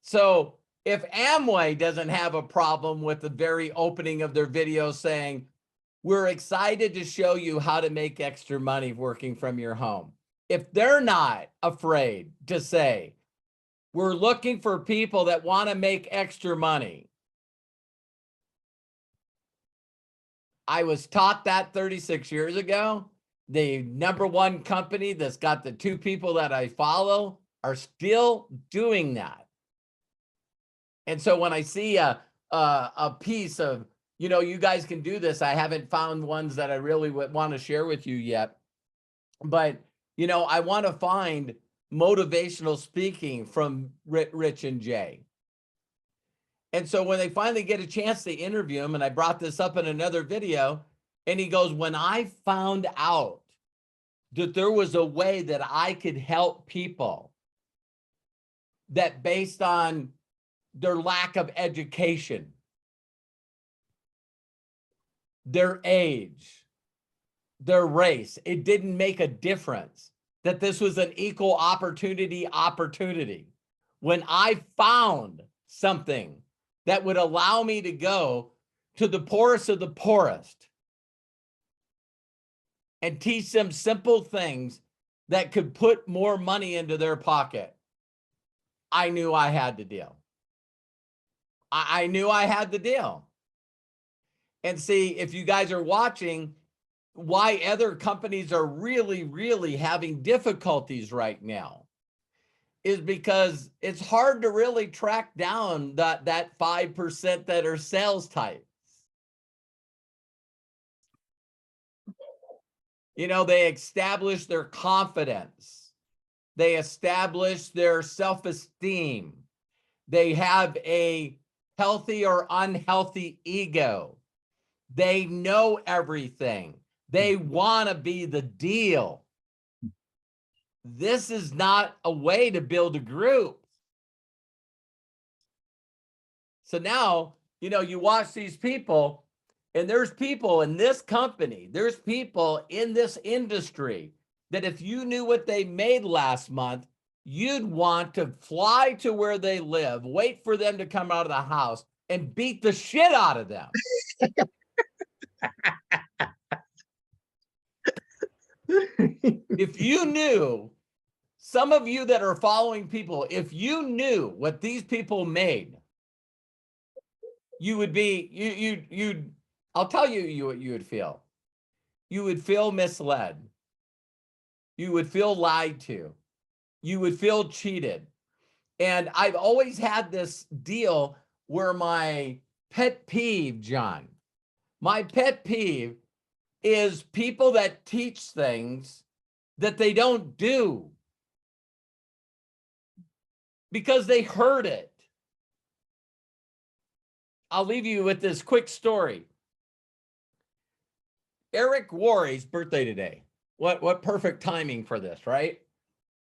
So if Amway doesn't have a problem with the very opening of their video saying, we're excited to show you how to make extra money working from your home. If they're not afraid to say, we're looking for people that want to make extra money. I was taught that 36 years ago. The #1 company that's got the 2 people that I follow are still doing that. And so when I see a piece of, you know, you guys can do this. I haven't found ones that I really would want to share with you yet. But, you know, I want to find motivational speaking from Rich and Jay. And so when they finally get a chance to interview him, and I brought this up in another video, and he goes, when I found out that there was a way that I could help people that based on their lack of education, their age, their race, it didn't make a difference, that this was an equal opportunity. When I found something that would allow me to go to the poorest of the poorest and teach them simple things that could put more money into their pocket, I knew I had the deal. I knew I had the deal. And see, if you guys are watching, why other companies are really, really having difficulties right now is because it's hard to really track down that 5% that are sales types. You know, they establish their confidence. They establish their self-esteem. They have a healthy or unhealthy ego. They know everything. They want to be the deal. This is not a way to build a group. So now, you know, you watch these people, and there's people in this company, there's people in this industry that if you knew what they made last month, you'd want to fly to where they live, wait for them to come out of the house, and beat the shit out of them. If you knew, some of you that are following people, if you knew what these people made, you would be, you'd, I'll tell you what you would feel. You would feel misled. You would feel lied to. You would feel cheated. And I've always had this deal where my pet peeve, John, my pet peeve is people that teach things that they don't do because they heard it. I'll leave you with this quick story. Eric Worre's birthday today. What perfect timing for this, right?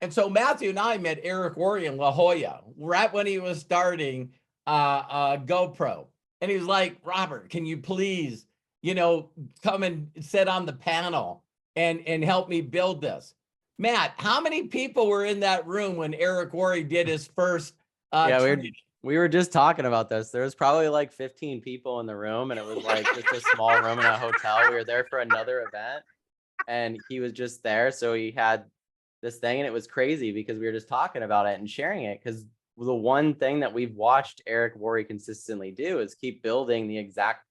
And so Matthew and I met Eric Worre in La Jolla, right when he was starting GoPro. And he was like, Robert, can you please, you know, come and sit on the panel and help me build this? Matt, how many people were in that room when Eric Worre did his first we were just talking about this. There was probably like 15 people in the room, and it was like just a small room in a hotel. We were there for another event, and he was just there. So he had this thing, and it was crazy because we were just talking about it and sharing it. Because the one thing that we've watched Eric Worre consistently do is keep building the exact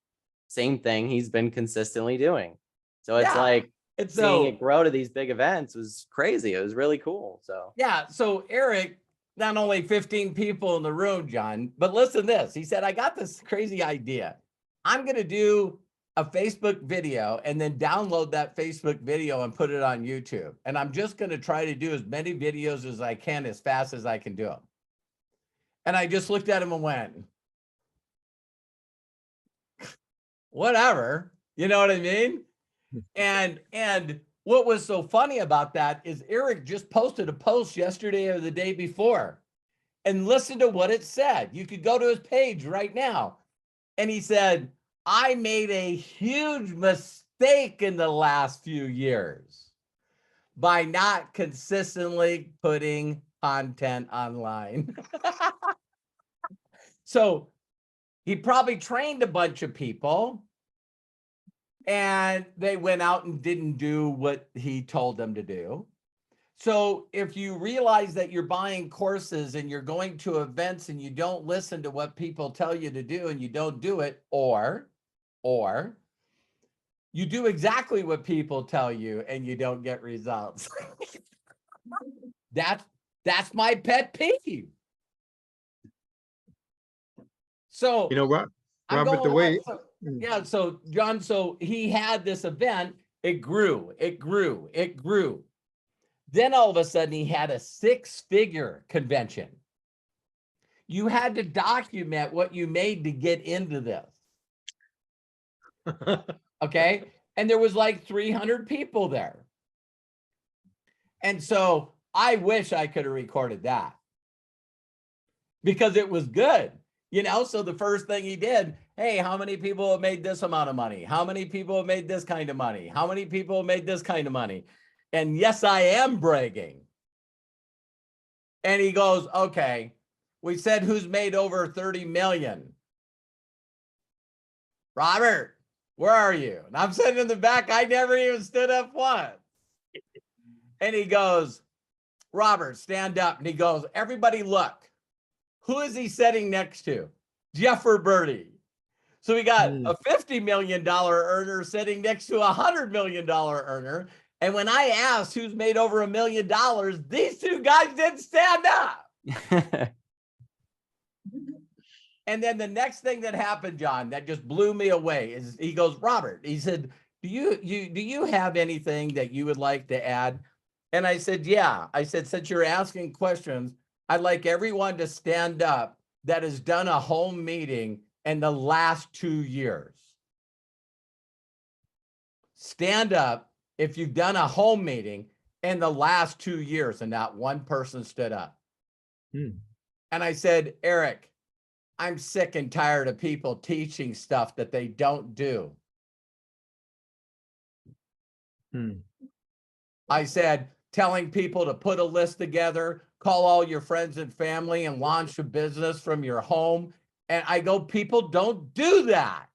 same thing he's been consistently doing. So it's like seeing it grow to these big events was crazy. It was really cool. So yeah, so Eric, not only 15 people in the room, John, but listen to this. He said, I got this crazy idea. I'm going to do a Facebook video and then download that Facebook video and put it on YouTube. And I'm just going to try to do as many videos as I can, as fast as I can do them. And I just looked at him and went, whatever, you know what I mean? And what was so funny about that is Eric just posted a post yesterday or the day before, and listen to what it said. You could go to his page right now. And he said, I made a huge mistake in the last few years by not consistently putting content online. So he probably trained a bunch of people, and they went out and didn't do what he told them to do. So if you realize that you're buying courses and you're going to events and you don't listen to what people tell you to do and you don't do it, or you do exactly what people tell you and you don't get results. That's my pet peeve. So You know what, I'm Robert, the going way, on. Yeah, so John, so he had this event, it grew. Then all of a sudden he had a 6-figure convention. You had to document what you made to get into this. Okay. And there was like 300 people there. And so I wish I could have recorded that because it was good. So the first thing he did, hey, how many people have made this amount of money? How many people have made this kind of money? How many people have made this kind of money? And yes, I am bragging. And he goes, okay, we said who's made over 30 million. Robert, where are you? And I'm sitting in the back. I never even stood up once. And he goes, Robert, stand up. And he goes, everybody look. Who is he sitting next to? Jeff or Bertie. So we got a $50 million earner sitting next to a $100 million earner. And when I asked who's made over $1 million, these two guys didn't stand up. And then the next thing that happened, John, that just blew me away is he goes, Robert, he said, do you have anything that you would like to add? And I said, yeah. I said, since you're asking questions, I'd like everyone to stand up that has done a home meeting in the last 2 years. Stand up if you've done a home meeting in the last 2 years, and not one person stood up. And I said, Eric, I'm sick and tired of people teaching stuff that they don't do. I said, telling people to put a list together, call all your friends and family and launch a business from your home. And I go, people don't do that.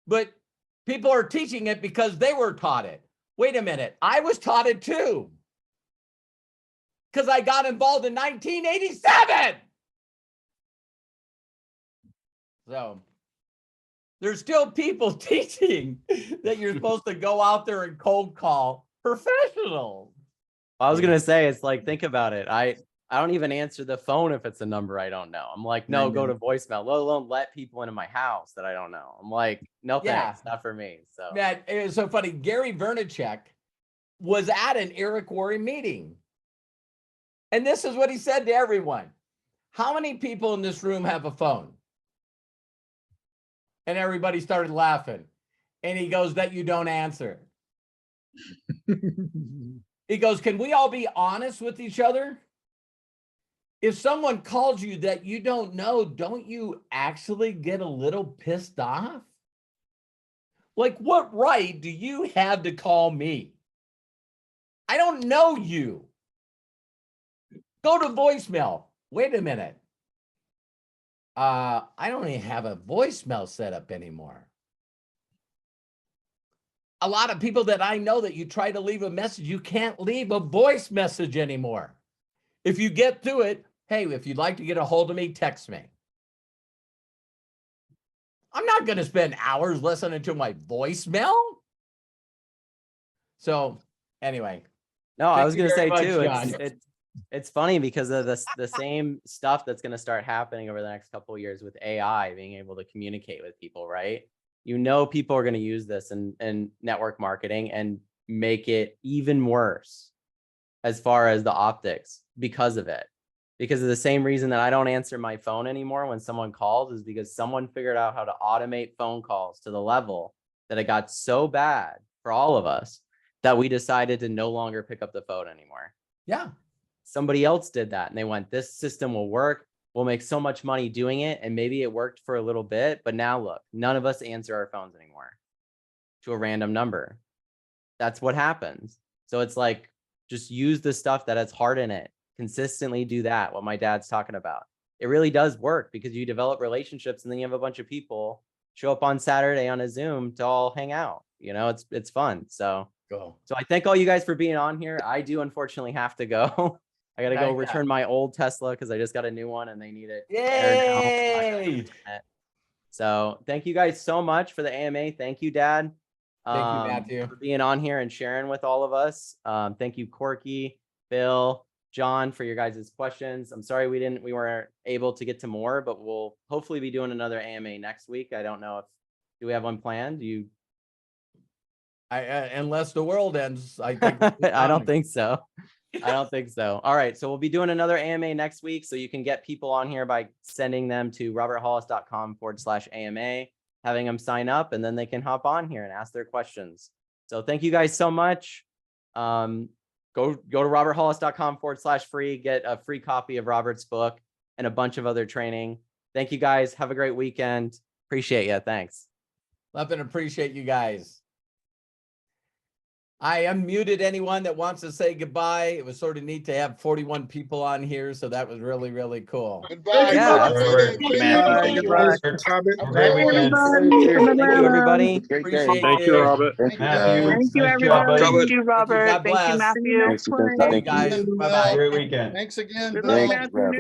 But people are teaching it because they were taught it. Wait a minute. I was taught it too. Because I got involved in 1987. So there's still people teaching that you're supposed to go out there and cold call professionals. I was going to say, it's like, think about it. I don't even answer the phone if it's a number I don't know. I'm like, no, go to voicemail, let alone let people into my house that I don't know. I'm like, no, thanks, not for me. So man, it was so funny. Gary Vaynerchuk was at an Eric Worre meeting. And this is what he said to everyone. How many people in this room have a phone? And everybody started laughing. And he goes, that you don't answer. He goes, can we all be honest with each other? If someone calls you that you don't know, don't you actually get a little pissed off? Like, what right do you have to call me? I don't know you. Go to voicemail. Wait a minute. I don't even have a voicemail set up anymore. A lot of people that I know that you try to leave a message, you can't leave a voice message anymore. If you get through it, hey, if you'd like to get a hold of me, text me. I'm not going to spend hours listening to my voicemail. So anyway. No, I was going to say too, it's funny because of the same stuff that's going to start happening over the next couple of years with AI being able to communicate with people, right? People are going to use this in network marketing and make it even worse as far as the optics because of it. Because of the same reason that I don't answer my phone anymore when someone calls is because someone figured out how to automate phone calls to the level that it got so bad for all of us that we decided to no longer pick up the phone anymore. Yeah. Somebody else did that and they went, this system will work. We'll make so much money doing it. And maybe it worked for a little bit, but now look, none of us answer our phones anymore to a random number. That's what happens. So it's like, just use the stuff that has heart in it. Consistently do that. What my dad's talking about. It really does work because you develop relationships and then you have a bunch of people show up on Saturday on a Zoom to all hang out. It's fun. So I thank all you guys for being on here. I do unfortunately have to go. I got to go return my old Tesla because I just got a new one and they need it. Yay! So thank you guys so much for the AMA. Thank you, Dad. Thank you, Matthew, for being on here and sharing with all of us. Thank you, Corky. Bill, John, for your guys' questions. I'm sorry we weren't able to get to more, but we'll hopefully be doing another AMA next week. I don't know if, do we have one planned? Unless the world ends, I think. I don't think so. I don't think so. All right. So we'll be doing another AMA next week. So you can get people on here by sending them to roberthollis.com/AMA, having them sign up, and then they can hop on here and ask their questions. So thank you guys so much. Go to roberthollis.com/free, get a free copy of Robert's book and a bunch of other training. Thank you guys. Have a great weekend. Appreciate you. Thanks. Love and appreciate you guys. I unmuted anyone that wants to say goodbye. It was sort of neat to have 41 people on here, so that was really, really cool. Goodbye. Yeah. Robert. Goodbye. Robert. Great weekend. Cheers. Thank you, everybody. Appreciate Thank you, Robert. Thank you. Matthew. Thank you, Nice job, everybody. buddy. Thank you, Robert. God Thank you, bless. Matthew. Hey, guys. Bye-bye. Great weekend. Thanks again. Good Bill. luck, Matthew.